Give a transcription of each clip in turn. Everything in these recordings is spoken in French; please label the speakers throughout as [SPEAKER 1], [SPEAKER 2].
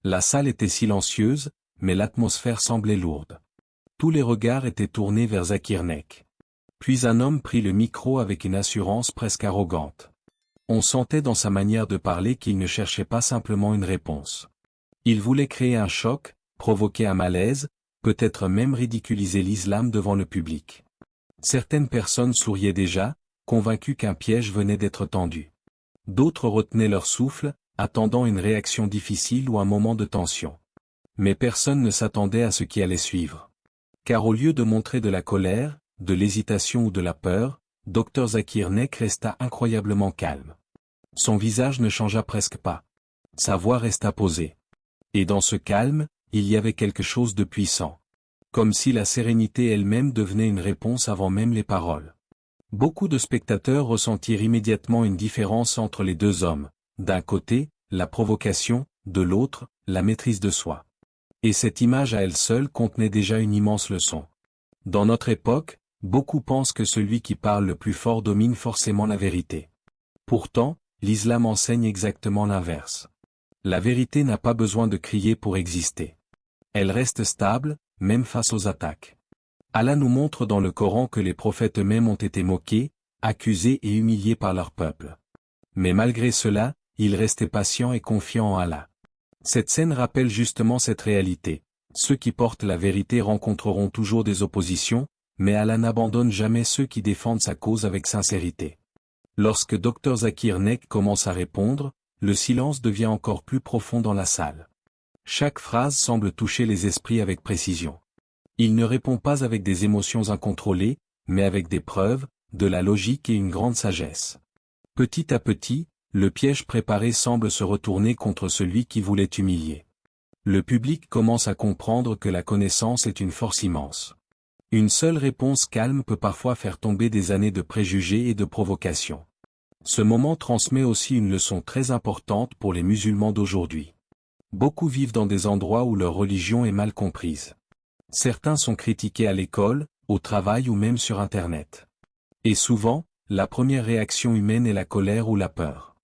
[SPEAKER 1] La salle était silencieuse, mais l'atmosphère semblait lourde. Tous les regards étaient tournés vers Zakir Nek. Puis un homme prit le micro avec une assurance presque arrogante. On sentait dans sa manière de parler qu'il ne cherchait pas simplement une réponse. Il voulait créer un choc, provoquer un malaise, peut-être même ridiculiser l'islam devant le public. Certaines personnes souriaient déjà, convaincues qu'un piège venait d'être tendu. D'autres retenaient leur souffle, attendant une réaction difficile ou un moment de tension. Mais personne ne s'attendait à ce qui allait suivre. Car au lieu de montrer de la colère, de l'hésitation ou de la peur, Dr Zakir Nek resta incroyablement calme. Son visage ne changea presque pas. Sa voix resta posée. Et dans ce calme, il y avait quelque chose de puissant. Comme si la sérénité elle-même devenait une réponse avant même les paroles. Beaucoup de spectateurs ressentirent immédiatement une différence entre les deux hommes. D'un côté, la provocation, de l'autre, la maîtrise de soi. Et cette image à elle seule contenait déjà une immense leçon. Dans notre époque, beaucoup pensent que celui qui parle le plus fort domine forcément la vérité. Pourtant, l'islam enseigne exactement l'inverse. La vérité n'a pas besoin de crier pour exister. Elle reste stable, même face aux attaques. Allah nous montre dans le Coran que les prophètes eux-mêmes ont été moqués, accusés et humiliés par leur peuple. Mais malgré cela, ils restaient patients et confiants en Allah. Cette scène rappelle justement cette réalité. Ceux qui portent la vérité rencontreront toujours des oppositions, mais Allah n'abandonne jamais ceux qui défendent sa cause avec sincérité. Lorsque Dr Zakir Nek commence à répondre, le silence devient encore plus profond dans la salle. Chaque phrase semble toucher les esprits avec précision. Il ne répond pas avec des émotions incontrôlées, mais avec des preuves, de la logique et une grande sagesse. Petit à petit, le piège préparé semble se retourner contre celui qui voulait humilier. Le public commence à comprendre que la connaissance est une force immense. Une seule réponse calme peut parfois faire tomber des années de préjugés et de provocations. Ce moment transmet aussi une leçon très importante pour les musulmans d'aujourd'hui. Beaucoup vivent dans des endroits où leur religion est mal comprise. Certains sont critiqués à l'école, au travail ou même sur Internet. Et souvent, la première réaction humaine est la colère ou la peur.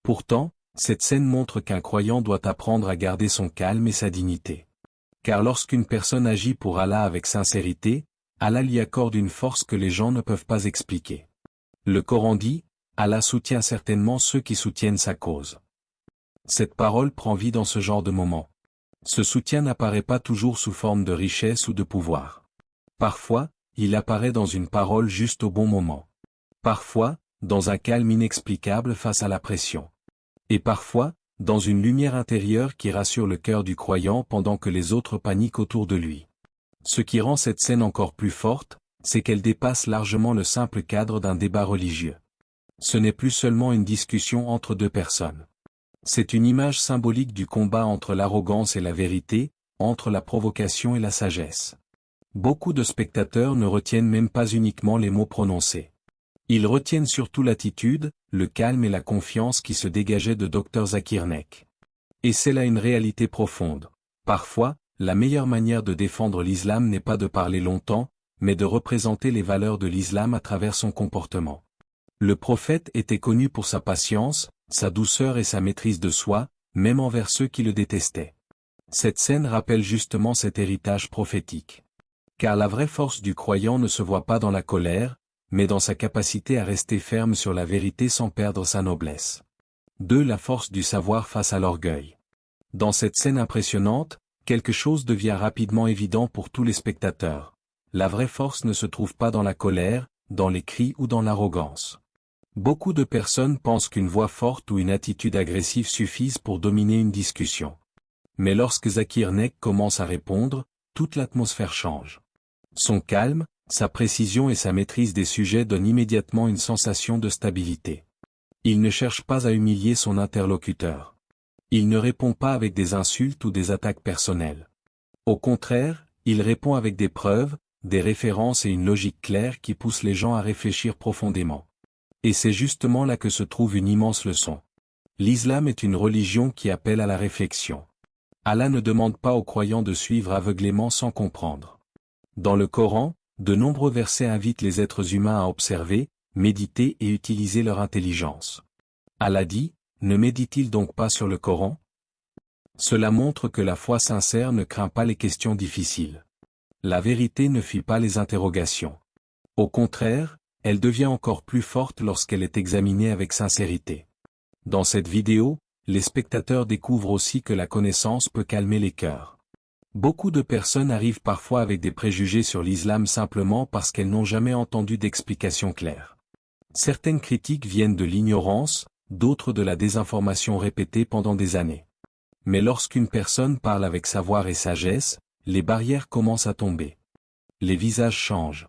[SPEAKER 1] Pourtant, cette scène montre qu'un croyant doit apprendre à garder son calme et sa dignité. Car lorsqu'une personne agit pour Allah avec sincérité, Allah lui accorde une force que les gens ne peuvent pas expliquer. Le Coran dit, Allah soutient certainement ceux qui soutiennent sa cause. Cette parole prend vie dans ce genre de moment. Ce soutien n'apparaît pas toujours sous forme de richesse ou de pouvoir. Parfois, il apparaît dans une parole juste au bon moment. Parfois, dans un calme inexplicable face à la pression. Et parfois, dans une lumière intérieure qui rassure le cœur du croyant pendant que les autres paniquent autour de lui. Ce qui rend cette scène encore plus forte, c'est qu'elle dépasse largement le simple cadre d'un débat religieux. Ce n'est plus seulement une discussion entre deux personnes. C'est une image symbolique du combat entre l'arrogance et la vérité, entre la provocation et la sagesse. Beaucoup de spectateurs ne retiennent même pas uniquement les mots prononcés. Ils retiennent surtout l'attitude, le calme et la confiance qui se dégageaient de Dr Zakir Nek. Et c'est là une réalité profonde. Parfois, la meilleure manière de défendre l'islam n'est pas de parler longtemps, mais de représenter les valeurs de l'islam à travers son comportement. Le prophète était connu pour sa patience, sa douceur et sa maîtrise de soi, même envers ceux qui le détestaient. Cette scène rappelle justement cet héritage prophétique. Car la vraie force du croyant ne se voit pas dans la colère, mais dans sa capacité à rester ferme sur la vérité sans perdre sa noblesse. 2. La force du savoir face à l'orgueil. Dans cette scène impressionnante, quelque chose devient rapidement évident pour tous les spectateurs. La vraie force ne se trouve pas dans la colère, dans les cris ou dans l'arrogance. Beaucoup de personnes pensent qu'une voix forte ou une attitude agressive suffisent pour dominer une discussion. Mais lorsque Zakir Nek commence à répondre, toute l'atmosphère change. Son calme, sa précision et sa maîtrise des sujets donnent immédiatement une sensation de stabilité. Il ne cherche pas à humilier son interlocuteur. Il ne répond pas avec des insultes ou des attaques personnelles. Au contraire, il répond avec des preuves, des références et une logique claire qui pousse les gens à réfléchir profondément. Et c'est justement là que se trouve une immense leçon. L'islam est une religion qui appelle à la réflexion. Allah ne demande pas aux croyants de suivre aveuglément sans comprendre. Dans le Coran, de nombreux versets invitent les êtres humains à observer, méditer et utiliser leur intelligence. Allah dit, ne médite-t-il donc pas sur le Coran? Cela montre que la foi sincère ne craint pas les questions difficiles. La vérité ne fuit pas les interrogations. Au contraire, elle devient encore plus forte lorsqu'elle est examinée avec sincérité. Dans cette vidéo, les spectateurs découvrent aussi que la connaissance peut calmer les cœurs. Beaucoup de personnes arrivent parfois avec des préjugés sur l'islam simplement parce qu'elles n'ont jamais entendu d'explication claire. Certaines critiques viennent de l'ignorance, d'autres de la désinformation répétée pendant des années. Mais lorsqu'une personne parle avec savoir et sagesse, les barrières commencent à tomber. Les visages changent.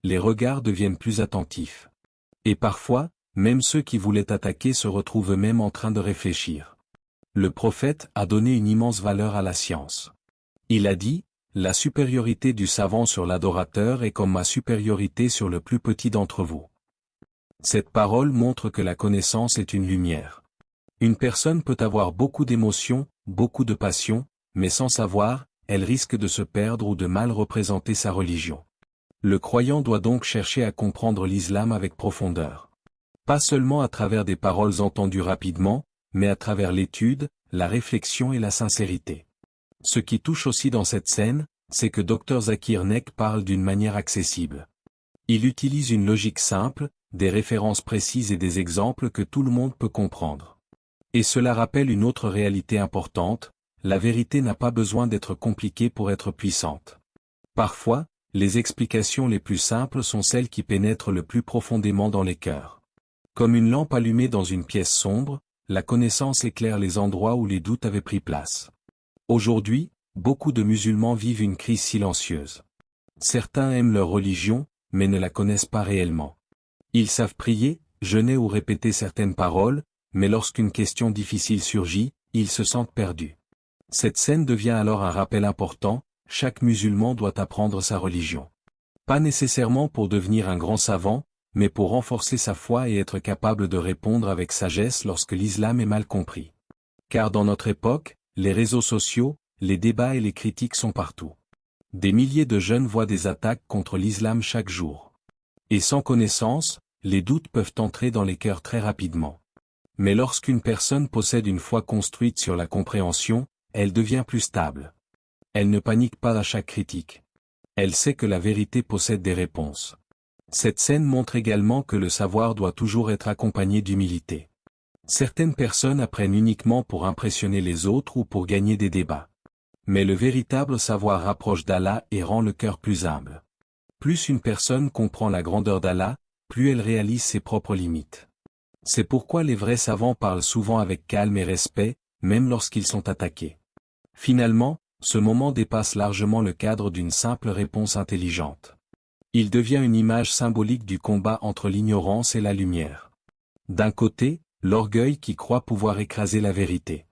[SPEAKER 1] Les regards deviennent plus attentifs. Et parfois, même ceux qui voulaient attaquer se retrouvent eux-mêmes en train de réfléchir. Le prophète a donné une immense valeur à la science. Il a dit, « La supériorité du savant sur l'adorateur est comme ma supériorité sur le plus petit d'entre vous. » Cette parole montre que la connaissance est une lumière. Une personne peut avoir beaucoup d'émotions, beaucoup de passion, mais sans savoir, elle risque de se perdre ou de mal représenter sa religion. Le croyant doit donc chercher à comprendre l'islam avec profondeur. Pas seulement à travers des paroles entendues rapidement, mais à travers l'étude, la réflexion et la sincérité. Ce qui touche aussi dans cette scène, c'est que Dr Zakir Naik parle d'une manière accessible. Il utilise une logique simple, des références précises et des exemples que tout le monde peut comprendre. Et cela rappelle une autre réalité importante, la vérité n'a pas besoin d'être compliquée pour être puissante. Parfois, les explications les plus simples sont celles qui pénètrent le plus profondément dans les cœurs. Comme une lampe allumée dans une pièce sombre, la connaissance éclaire les endroits où les doutes avaient pris place. Aujourd'hui, beaucoup de musulmans vivent une crise silencieuse. Certains aiment leur religion, mais ne la connaissent pas réellement. Ils savent prier, jeûner ou répéter certaines paroles, mais lorsqu'une question difficile surgit, ils se sentent perdus. Cette scène devient alors un rappel important, chaque musulman doit apprendre sa religion. Pas nécessairement pour devenir un grand savant, mais pour renforcer sa foi et être capable de répondre avec sagesse lorsque l'islam est mal compris. Car dans notre époque, les réseaux sociaux, les débats et les critiques sont partout. Des milliers de jeunes voient des attaques contre l'islam chaque jour. Et sans connaissance, les doutes peuvent entrer dans les cœurs très rapidement. Mais lorsqu'une personne possède une foi construite sur la compréhension, elle devient plus stable. Elle ne panique pas à chaque critique. Elle sait que la vérité possède des réponses. Cette scène montre également que le savoir doit toujours être accompagné d'humilité. Certaines personnes apprennent uniquement pour impressionner les autres ou pour gagner des débats. Mais le véritable savoir rapproche d'Allah et rend le cœur plus humble. Plus une personne comprend la grandeur d'Allah, plus elle réalise ses propres limites. C'est pourquoi les vrais savants parlent souvent avec calme et respect, même lorsqu'ils sont attaqués. Finalement, ce moment dépasse largement le cadre d'une simple réponse intelligente. Il devient une image symbolique du combat entre l'ignorance et la lumière. D'un côté, l'orgueil qui croit pouvoir écraser la vérité.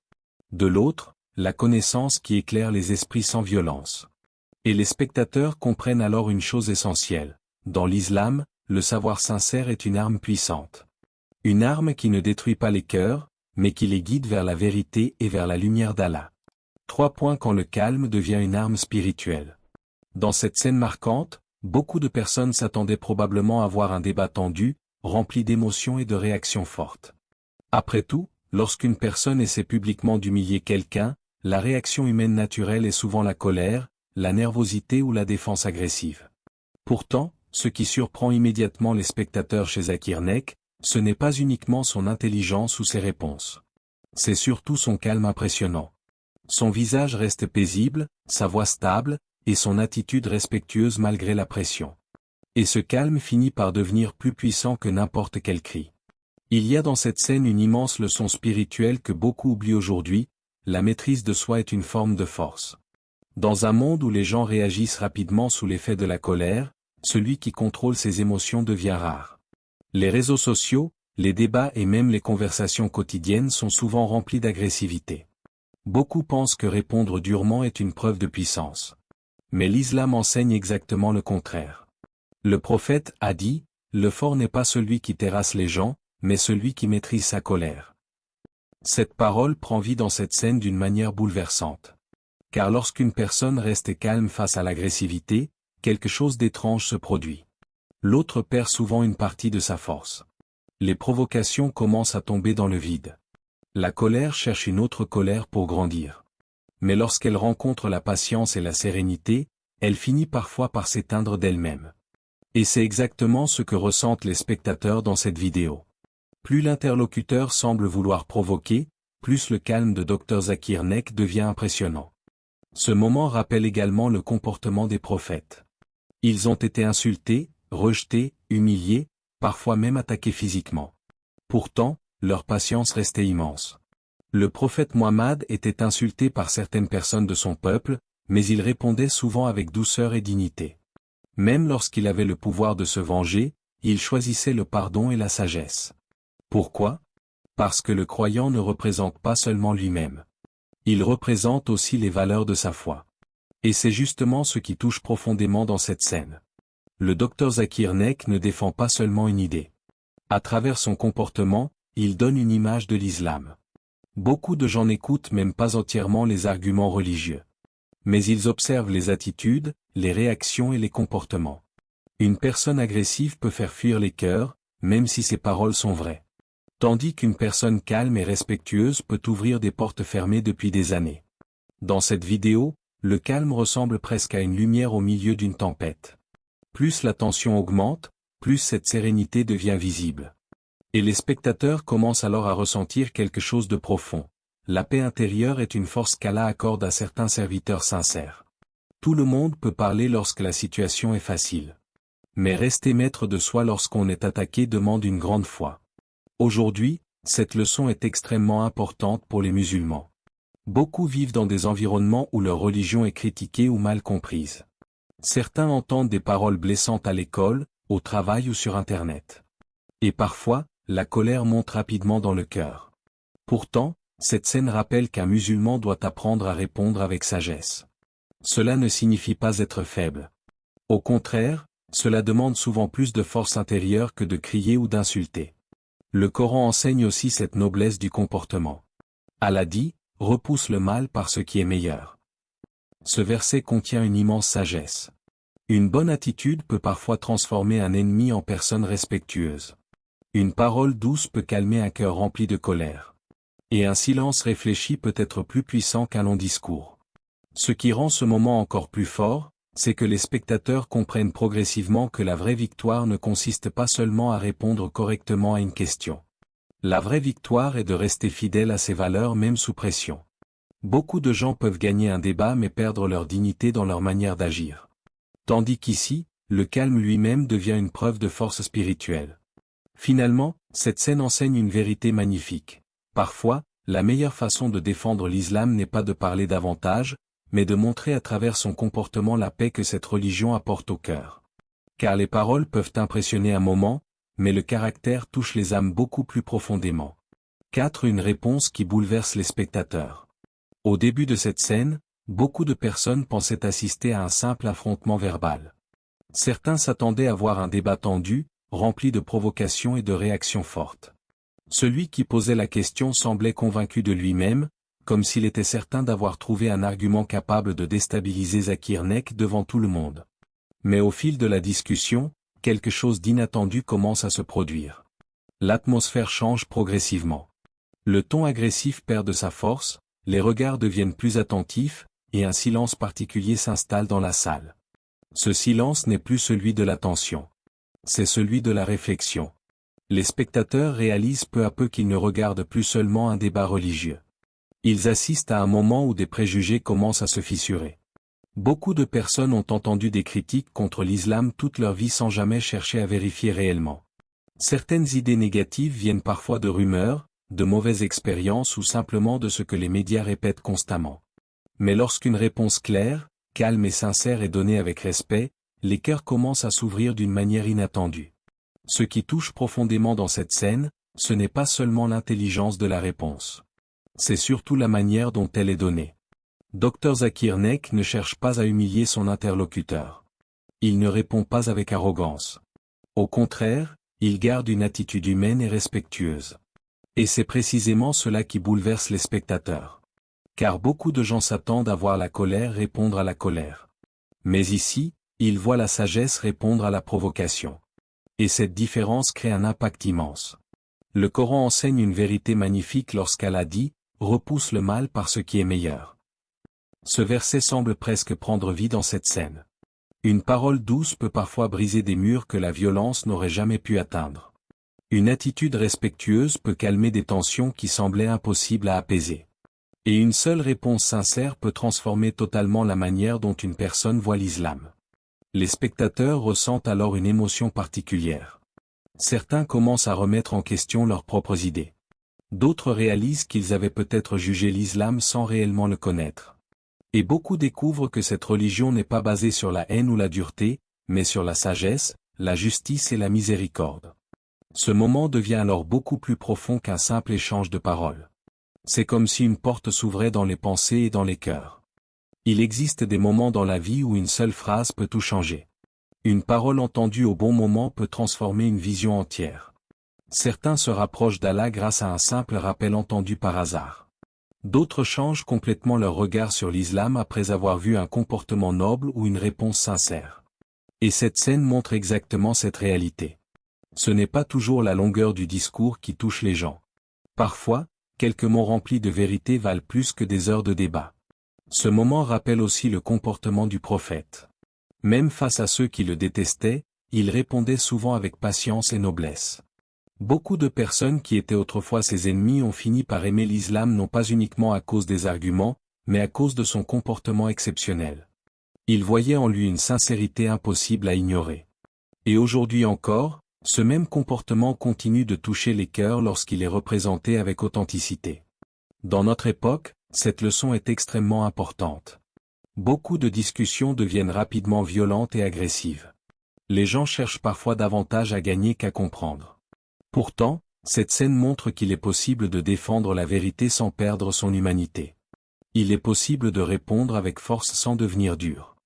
[SPEAKER 1] De l'autre, la connaissance qui éclaire les esprits sans violence. Et les spectateurs comprennent alors une chose essentielle. Dans l'islam, le savoir sincère est une arme puissante. Une arme qui ne détruit pas les cœurs, mais qui les guide vers la vérité et vers la lumière d'Allah. 3 points quand le calme devient une arme spirituelle. Dans cette scène marquante, beaucoup de personnes s'attendaient probablement à voir un débat tendu, rempli d'émotions et de réactions fortes. Après tout, lorsqu'une personne essaie publiquement d'humilier quelqu'un, la réaction humaine naturelle est souvent la colère, la nervosité ou la défense agressive. Pourtant, ce qui surprend immédiatement les spectateurs chez Zakir Naik, ce n'est pas uniquement son intelligence ou ses réponses. C'est surtout son calme impressionnant. Son visage reste paisible, sa voix stable, et son attitude respectueuse malgré la pression. Et ce calme finit par devenir plus puissant que n'importe quel cri. Il y a dans cette scène une immense leçon spirituelle que beaucoup oublient aujourd'hui, la maîtrise de soi est une forme de force. Dans un monde où les gens réagissent rapidement sous l'effet de la colère, celui qui contrôle ses émotions devient rare. Les réseaux sociaux, les débats et même les conversations quotidiennes sont souvent remplis d'agressivité. Beaucoup pensent que répondre durement est une preuve de puissance. Mais l'islam enseigne exactement le contraire. Le prophète a dit, « Le fort n'est pas celui qui terrasse les gens, mais celui qui maîtrise sa colère. » Cette parole prend vie dans cette scène d'une manière bouleversante. Car lorsqu'une personne reste calme face à l'agressivité, quelque chose d'étrange se produit. L'autre perd souvent une partie de sa force. Les provocations commencent à tomber dans le vide. La colère cherche une autre colère pour grandir. Mais lorsqu'elle rencontre la patience et la sérénité, elle finit parfois par s'éteindre d'elle-même. Et c'est exactement ce que ressentent les spectateurs dans cette vidéo. Plus l'interlocuteur semble vouloir provoquer, plus le calme de Dr Zakir Naik devient impressionnant. Ce moment rappelle également le comportement des prophètes. Ils ont été insultés, rejetés, humiliés, parfois même attaqués physiquement. Pourtant, leur patience restait immense. Le prophète Muhammad était insulté par certaines personnes de son peuple, mais il répondait souvent avec douceur et dignité. Même lorsqu'il avait le pouvoir de se venger, il choisissait le pardon et la sagesse. Pourquoi? Parce que le croyant ne représente pas seulement lui-même. Il représente aussi les valeurs de sa foi. Et c'est justement ce qui touche profondément dans cette scène. Le Dr Zakir Naik ne défend pas seulement une idée. À travers son comportement, il donne une image de l'islam. Beaucoup de gens n'écoutent même pas entièrement les arguments religieux. Mais ils observent les attitudes, les réactions et les comportements. Une personne agressive peut faire fuir les cœurs, même si ses paroles sont vraies. Tandis qu'une personne calme et respectueuse peut ouvrir des portes fermées depuis des années. Dans cette vidéo, le calme ressemble presque à une lumière au milieu d'une tempête. Plus la tension augmente, plus cette sérénité devient visible. Et les spectateurs commencent alors à ressentir quelque chose de profond. La paix intérieure est une force qu'Allah accorde à certains serviteurs sincères. Tout le monde peut parler lorsque la situation est facile. Mais rester maître de soi lorsqu'on est attaqué demande une grande foi. Aujourd'hui, cette leçon est extrêmement importante pour les musulmans. Beaucoup vivent dans des environnements où leur religion est critiquée ou mal comprise. Certains entendent des paroles blessantes à l'école, au travail ou sur Internet. Et parfois, la colère monte rapidement dans le cœur. Pourtant, cette scène rappelle qu'un musulman doit apprendre à répondre avec sagesse. Cela ne signifie pas être faible. Au contraire, cela demande souvent plus de force intérieure que de crier ou d'insulter. Le Coran enseigne aussi cette noblesse du comportement. Allah dit, « Repousse le mal par ce qui est meilleur ». Ce verset contient une immense sagesse. Une bonne attitude peut parfois transformer un ennemi en personne respectueuse. Une parole douce peut calmer un cœur rempli de colère. Et un silence réfléchi peut être plus puissant qu'un long discours. Ce qui rend ce moment encore plus fort, c'est que les spectateurs comprennent progressivement que la vraie victoire ne consiste pas seulement à répondre correctement à une question. La vraie victoire est de rester fidèle à ses valeurs même sous pression. Beaucoup de gens peuvent gagner un débat mais perdre leur dignité dans leur manière d'agir. Tandis qu'ici, le calme lui-même devient une preuve de force spirituelle. Finalement, cette scène enseigne une vérité magnifique. Parfois, la meilleure façon de défendre l'islam n'est pas de parler davantage, mais de montrer à travers son comportement la paix que cette religion apporte au cœur. Car les paroles peuvent impressionner un moment, mais le caractère touche les âmes beaucoup plus profondément. 4. Une réponse qui bouleverse les spectateurs. Au début de cette scène, beaucoup de personnes pensaient assister à un simple affrontement verbal. Certains s'attendaient à voir un débat tendu, rempli de provocations et de réactions fortes. Celui qui posait la question semblait convaincu de lui-même, comme s'il était certain d'avoir trouvé un argument capable de déstabiliser Zakir Naik devant tout le monde. Mais au fil de la discussion, quelque chose d'inattendu commence à se produire. L'atmosphère change progressivement. Le ton agressif perd de sa force, les regards deviennent plus attentifs, et un silence particulier s'installe dans la salle. Ce silence n'est plus celui de l'attention. C'est celui de la réflexion. Les spectateurs réalisent peu à peu qu'ils ne regardent plus seulement un débat religieux. Ils assistent à un moment où des préjugés commencent à se fissurer. Beaucoup de personnes ont entendu des critiques contre l'islam toute leur vie sans jamais chercher à vérifier réellement. Certaines idées négatives viennent parfois de rumeurs, de mauvaises expériences ou simplement de ce que les médias répètent constamment. Mais lorsqu'une réponse claire, calme et sincère est donnée avec respect, les cœurs commencent à s'ouvrir d'une manière inattendue. Ce qui touche profondément dans cette scène, ce n'est pas seulement l'intelligence de la réponse. C'est surtout la manière dont elle est donnée. Dr Zakir Naik ne cherche pas à humilier son interlocuteur. Il ne répond pas avec arrogance. Au contraire, il garde une attitude humaine et respectueuse. Et c'est précisément cela qui bouleverse les spectateurs. Car beaucoup de gens s'attendent à voir la colère répondre à la colère. Mais ici, ils voient la sagesse répondre à la provocation. Et cette différence crée un impact immense. Le Coran enseigne une vérité magnifique lorsqu'Allah dit « Repousse le mal par ce qui est meilleur ». Ce verset semble presque prendre vie dans cette scène. Une parole douce peut parfois briser des murs que la violence n'aurait jamais pu atteindre. Une attitude respectueuse peut calmer des tensions qui semblaient impossibles à apaiser. Et une seule réponse sincère peut transformer totalement la manière dont une personne voit l'islam. Les spectateurs ressentent alors une émotion particulière. Certains commencent à remettre en question leurs propres idées. D'autres réalisent qu'ils avaient peut-être jugé l'islam sans réellement le connaître. Et beaucoup découvrent que cette religion n'est pas basée sur la haine ou la dureté, mais sur la sagesse, la justice et la miséricorde. Ce moment devient alors beaucoup plus profond qu'un simple échange de paroles. C'est comme si une porte s'ouvrait dans les pensées et dans les cœurs. Il existe des moments dans la vie où une seule phrase peut tout changer. Une parole entendue au bon moment peut transformer une vision entière. Certains se rapprochent d'Allah grâce à un simple rappel entendu par hasard. D'autres changent complètement leur regard sur l'islam après avoir vu un comportement noble ou une réponse sincère. Et cette scène montre exactement cette réalité. Ce n'est pas toujours la longueur du discours qui touche les gens. Parfois, quelques mots remplis de vérité valent plus que des heures de débat. Ce moment rappelle aussi le comportement du prophète. Même face à ceux qui le détestaient, il répondait souvent avec patience et noblesse. Beaucoup de personnes qui étaient autrefois ses ennemis ont fini par aimer l'islam non pas uniquement à cause des arguments, mais à cause de son comportement exceptionnel. Ils voyaient en lui une sincérité impossible à ignorer. Et aujourd'hui encore, ce même comportement continue de toucher les cœurs lorsqu'il est représenté avec authenticité. Dans notre époque, cette leçon est extrêmement importante. Beaucoup de discussions deviennent rapidement violentes et agressives. Les gens cherchent parfois davantage à gagner qu'à comprendre. Pourtant, cette scène montre qu'il est possible de défendre la vérité sans perdre son humanité. Il est possible de répondre avec force sans devenir dur.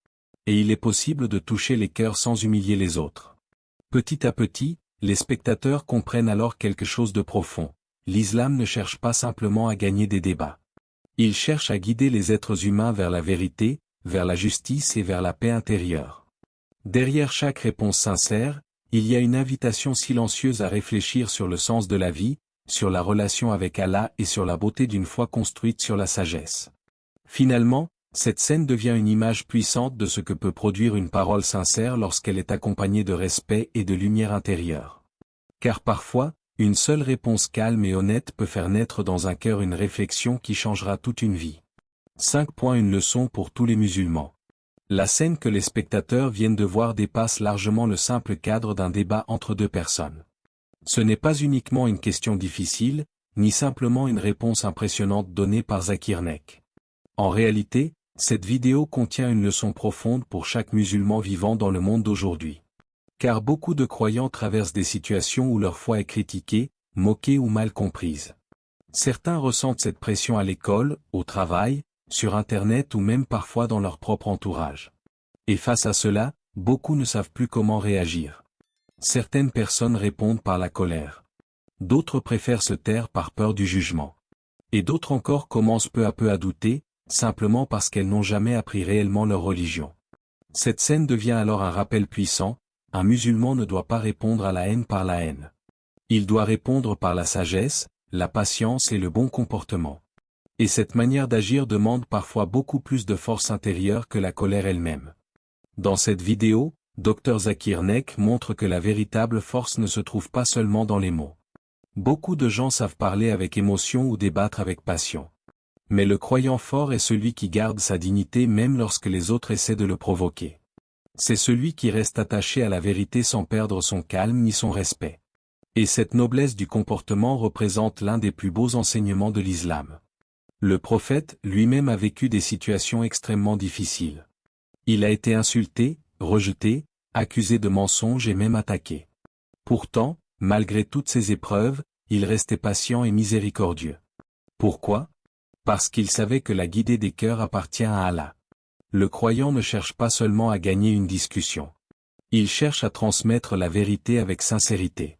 [SPEAKER 1] Et il est possible de toucher les cœurs sans humilier les autres. Petit à petit, les spectateurs comprennent alors quelque chose de profond. L'islam ne cherche pas simplement à gagner des débats. Il cherche à guider les êtres humains vers la vérité, vers la justice et vers la paix intérieure. Derrière chaque réponse sincère, il y a une invitation silencieuse à réfléchir sur le sens de la vie, sur la relation avec Allah et sur la beauté d'une foi construite sur la sagesse. Finalement, cette scène devient une image puissante de ce que peut produire une parole sincère lorsqu'elle est accompagnée de respect et de lumière intérieure. Car parfois, une seule réponse calme et honnête peut faire naître dans un cœur une réflexion qui changera toute une vie. 5. Une leçon pour tous les musulmans. La scène que les spectateurs viennent de voir dépasse largement le simple cadre d'un débat entre deux personnes. Ce n'est pas uniquement une question difficile, ni simplement une réponse impressionnante donnée par Zakir Naik. En réalité, cette vidéo contient une leçon profonde pour chaque musulman vivant dans le monde d'aujourd'hui. Car beaucoup de croyants traversent des situations où leur foi est critiquée, moquée ou mal comprise. Certains ressentent cette pression à l'école, au travail, sur Internet ou même parfois dans leur propre entourage. Et face à cela, beaucoup ne savent plus comment réagir. Certaines personnes répondent par la colère. D'autres préfèrent se taire par peur du jugement. Et d'autres encore commencent peu à peu à douter, simplement parce qu'elles n'ont jamais appris réellement leur religion. Cette scène devient alors un rappel puissant, un musulman ne doit pas répondre à la haine par la haine. Il doit répondre par la sagesse, la patience et le bon comportement. Et cette manière d'agir demande parfois beaucoup plus de force intérieure que la colère elle-même. Dans cette vidéo, Dr Zakir Naik montre que la véritable force ne se trouve pas seulement dans les mots. Beaucoup de gens savent parler avec émotion ou débattre avec passion. Mais le croyant fort est celui qui garde sa dignité même lorsque les autres essaient de le provoquer. C'est celui qui reste attaché à la vérité sans perdre son calme ni son respect. Et cette noblesse du comportement représente l'un des plus beaux enseignements de l'islam. Le prophète lui-même a vécu des situations extrêmement difficiles. Il a été insulté, rejeté, accusé de mensonges et même attaqué. Pourtant, malgré toutes ces épreuves, il restait patient et miséricordieux. Pourquoi ? Parce qu'il savait que la guidée des cœurs appartient à Allah. Le croyant ne cherche pas seulement à gagner une discussion. Il cherche à transmettre la vérité avec sincérité.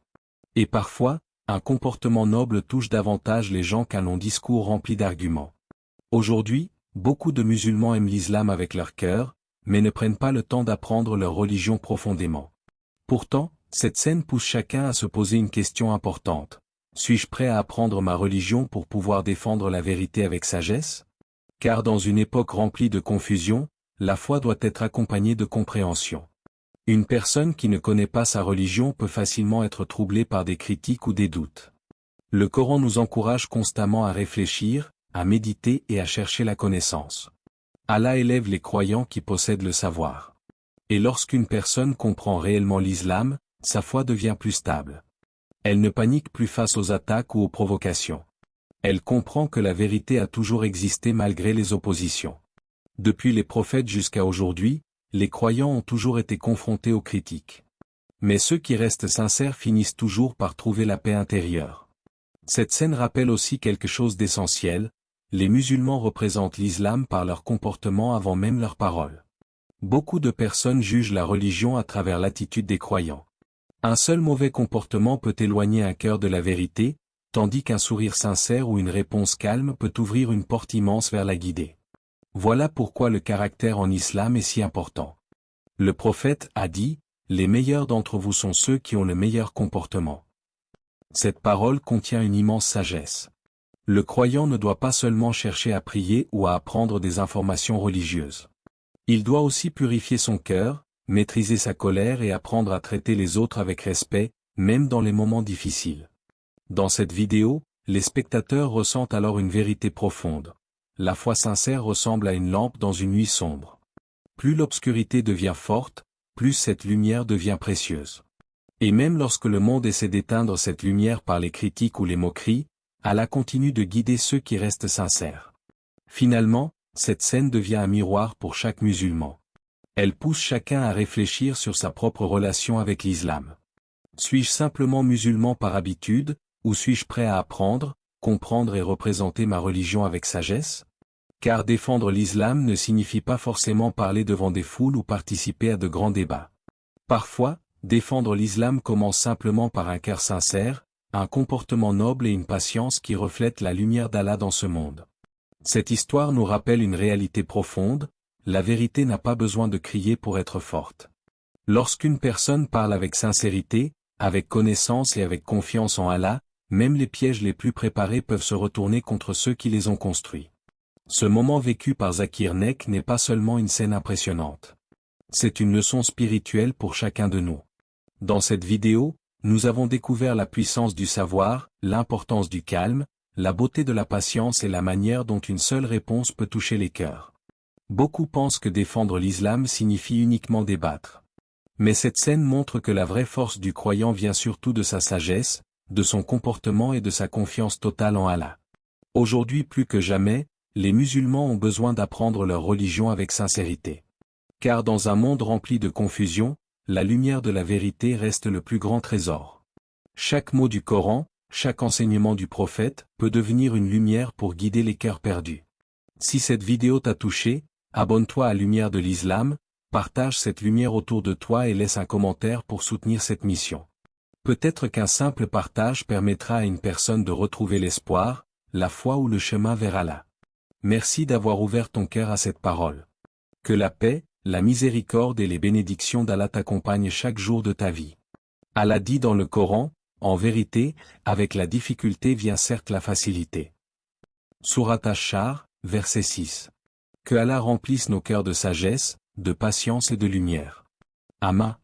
[SPEAKER 1] Et parfois, un comportement noble touche davantage les gens qu'un long discours rempli d'arguments. Aujourd'hui, beaucoup de musulmans aiment l'islam avec leur cœur, mais ne prennent pas le temps d'apprendre leur religion profondément. Pourtant, cette scène pousse chacun à se poser une question importante. Suis-je prêt à apprendre ma religion pour pouvoir défendre la vérité avec sagesse ? Car dans une époque remplie de confusion, la foi doit être accompagnée de compréhension. Une personne qui ne connaît pas sa religion peut facilement être troublée par des critiques ou des doutes. Le Coran nous encourage constamment à réfléchir, à méditer et à chercher la connaissance. Allah élève les croyants qui possèdent le savoir. Et lorsqu'une personne comprend réellement l'islam, sa foi devient plus stable. Elle ne panique plus face aux attaques ou aux provocations. Elle comprend que la vérité a toujours existé malgré les oppositions. Depuis les prophètes jusqu'à aujourd'hui, les croyants ont toujours été confrontés aux critiques. Mais ceux qui restent sincères finissent toujours par trouver la paix intérieure. Cette scène rappelle aussi quelque chose d'essentiel, les musulmans représentent l'islam par leur comportement avant même leurs paroles. Beaucoup de personnes jugent la religion à travers l'attitude des croyants. Un seul mauvais comportement peut éloigner un cœur de la vérité, tandis qu'un sourire sincère ou une réponse calme peut ouvrir une porte immense vers la guider. Voilà pourquoi le caractère en islam est si important. Le prophète a dit, « Les meilleurs d'entre vous sont ceux qui ont le meilleur comportement ». Cette parole contient une immense sagesse. Le croyant ne doit pas seulement chercher à prier ou à apprendre des informations religieuses. Il doit aussi purifier son cœur, maîtriser sa colère et apprendre à traiter les autres avec respect, même dans les moments difficiles. Dans cette vidéo, les spectateurs ressentent alors une vérité profonde. La foi sincère ressemble à une lampe dans une nuit sombre. Plus l'obscurité devient forte, plus cette lumière devient précieuse. Et même lorsque le monde essaie d'éteindre cette lumière par les critiques ou les moqueries, Allah continue de guider ceux qui restent sincères. Finalement, cette scène devient un miroir pour chaque musulman. Elle pousse chacun à réfléchir sur sa propre relation avec l'islam. Suis-je simplement musulman par habitude, ou suis-je prêt à apprendre, comprendre et représenter ma religion avec sagesse? Car défendre l'islam ne signifie pas forcément parler devant des foules ou participer à de grands débats. Parfois, défendre l'islam commence simplement par un cœur sincère, un comportement noble et une patience qui reflètent la lumière d'Allah dans ce monde. Cette histoire nous rappelle une réalité profonde, la vérité n'a pas besoin de crier pour être forte. Lorsqu'une personne parle avec sincérité, avec connaissance et avec confiance en Allah, même les pièges les plus préparés peuvent se retourner contre ceux qui les ont construits. Ce moment vécu par Zakir Nek n'est pas seulement une scène impressionnante. C'est une leçon spirituelle pour chacun de nous. Dans cette vidéo, nous avons découvert la puissance du savoir, l'importance du calme, la beauté de la patience et la manière dont une seule réponse peut toucher les cœurs. Beaucoup pensent que défendre l'islam signifie uniquement débattre. Mais cette scène montre que la vraie force du croyant vient surtout de sa sagesse, de son comportement et de sa confiance totale en Allah. Aujourd'hui plus que jamais, les musulmans ont besoin d'apprendre leur religion avec sincérité. Car dans un monde rempli de confusion, la lumière de la vérité reste le plus grand trésor. Chaque mot du Coran, chaque enseignement du prophète, peut devenir une lumière pour guider les cœurs perdus. Si cette vidéo t'a touché, abonne-toi à Lumière de l'Islam, partage cette lumière autour de toi et laisse un commentaire pour soutenir cette mission. Peut-être qu'un simple partage permettra à une personne de retrouver l'espoir, la foi ou le chemin vers Allah. Merci d'avoir ouvert ton cœur à cette parole. Que la paix, la miséricorde et les bénédictions d'Allah t'accompagnent chaque jour de ta vie. Allah dit dans le Coran, en vérité, avec la difficulté vient certes la facilité. Sourate Ash-Shar, verset 6. Que Allah remplisse nos cœurs de sagesse, de patience et de lumière. Amin.